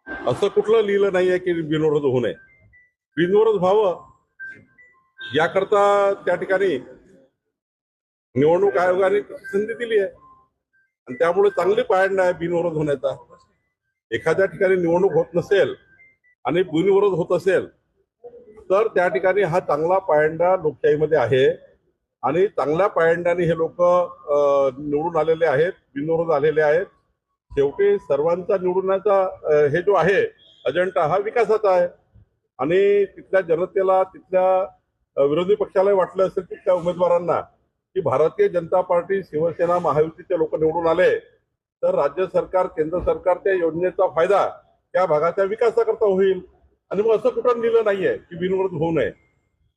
असं कुठलं लिहिलं नाहीये की बिनविरोध होऊ नये. बिनविरोध व्हावं याकरता त्या ठिकाणी निवडणूक आयोगाने संधी दिली आहे आणि त्यामुळे चांगली पायंडा आहे बिनविरोध होण्याचा. एखाद्या ठिकाणी निवडणूक होत नसेल आणि बिनविरोध होत असेल तर त्या ठिकाणी हा चांगला पायंडा लोकशाहीमध्ये आहे आणि चांगल्या पायंड्याने हे लोक निवडून आलेले आहेत, बिनविरोध आलेले आहेत. शेवटी सर्वांचा निवडण्याचा हे जो आहे अजेंडा हा विकासाचा आहे आणि तिथल्या जनतेला, तिथल्या विरोधी पक्षाला वाटलं असेल तिथल्या उमेदवारांना की भारतीय जनता पार्टी, शिवसेना, महायुतीचे लोक निवडून आले तर राज्य सरकार, केंद्र सरकारच्या योजनेचा फायदा त्या भागाच्या विकासाकरता होईल. आणि मग असं कुठं लिहिलं नाहीये की बिनविरोध होऊ नये.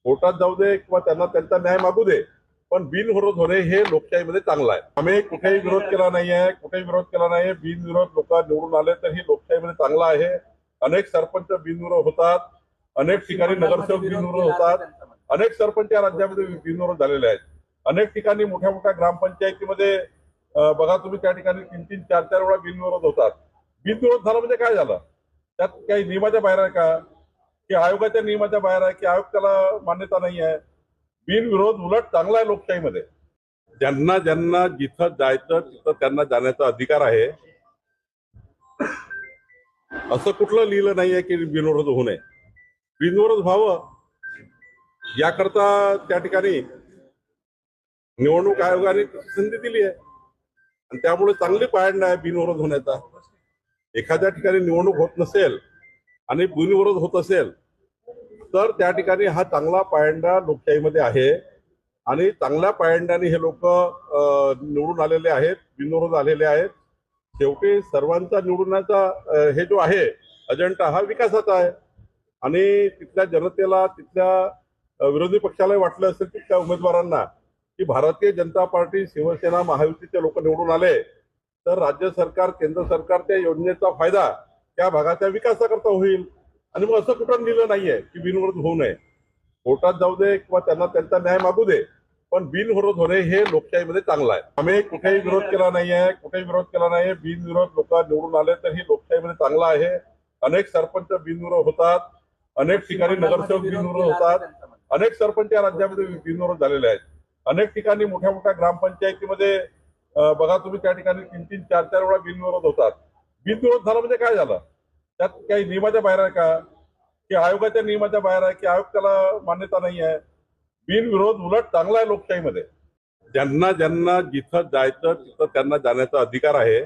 कोर्टात जाऊ दे किंवा त्यांना त्यांचा न्याय मागू दे, पण बिनविरोध होणे हे लोकशाहीमध्ये चांगलं आहे. आम्ही कुठेही विरोध केला नाहीये, कुठेही विरोध केला नाहीये. बिनविरोध लोक निवडून आले तर ही लोकशाहीमध्ये चांगलं आहे. अनेक सरपंच बिनविरोध होतात, अनेक ठिकाणी नगरसेवक बिनविरोध होतात, अनेक सरपंच या राज्यामध्ये बिनविरोध झालेले आहेत. अनेक ठिकाणी मोठ्या मोठ्या ग्रामपंचायतीमध्ये बघा तुम्ही, त्या ठिकाणी 3-3, 4-4 वेळा बिनविरोध होतात. बिनविरोध झाला म्हणजे काय झालं? त्यात काही नियमाच्या बाहेर आहे का, की आयोगाच्या नियमाच्या बाहेर आहे, की आयोग त्याला मान्यता नाही आहे? बिनविरोध उलट चांगला आहे लोकशाहीमध्ये. ज्यांना ज्यांना जिथं जायचं तिथं त्यांना जाण्याचा अधिकार आहे. असं कुठलं लिहिलं नाहीये की बिनविरोध होऊ नये. बिनविरोध व्हावं याकरता त्या ठिकाणी निवडणूक आयोगाने संधी दिली आहे आणि त्यामुळे चांगली पायंडा आहे बिनविरोध होण्याचा. एखाद्या ठिकाणी निवडणूक होत नसेल आणि बिनविरोध होत असेल तर त्या ठिकाणी हा चांगला पायंडा लोकशाहीमध्ये आहे आणि चांगल्या पायंड्याने हे लोक निवडून आलेले आहेत, बिनविरोध आलेले आहेत. शेवटी सर्वांचा निवडण्याचा हे जो आहे अजेंडा हा विकासाचा आहे आणि तिथल्या जनतेला, तिथल्या विरोधी पक्षाला वाटलं असेल तिथल्या उमेदवारांना की भारतीय जनता पार्टी, शिवसेना, महायुतीचे लोक निवडून आले तर राज्य सरकार, केंद्र सरकारच्या योजनेचा फायदा त्या भागाच्या विकासाकरता होईल. आणि मग असं कुठं लिहिलं नाहीये की बिनविरोध होऊ नये. कोर्टात जाऊ दे किंवा त्यांना त्यांचा न्याय मागू दे, पण बिनविरोध होणे हे लोकशाहीमध्ये चांगलं आहे. आम्ही कुठेही विरोध केला नाहीये, कुठेही विरोध केला नाहीये. बिनविरोध लोक निवडून आले तर ही लोकशाहीमध्ये चांगलं आहे. अनेक सरपंच बिनविरोध होतात, अनेक ठिकाणी नगरसेवक बिनविरोध होतात, अनेक सरपंच या राज्यामध्ये बिनविरोध झालेले आहेत. अनेक ठिकाणी मोठ्या मोठ्या ग्रामपंचायतीमध्ये बघा तुम्ही, त्या ठिकाणी 3-3, 4-4 वेळा बिनविरोध होतात. बिनविरोध झाला म्हणजे काय झालं? त्यात काही नियमाच्या बाहेर आहे का, की आयोगाच्या नियमाच्या बाहेर आहे, की आयोग त्याला मान्यता नाही आहे? बिनविरोध उलट चांगला आहे लोकशाहीमध्ये. ज्यांना ज्यांना जिथं जायचं तिथं त्यांना जाण्याचा अधिकार आहे.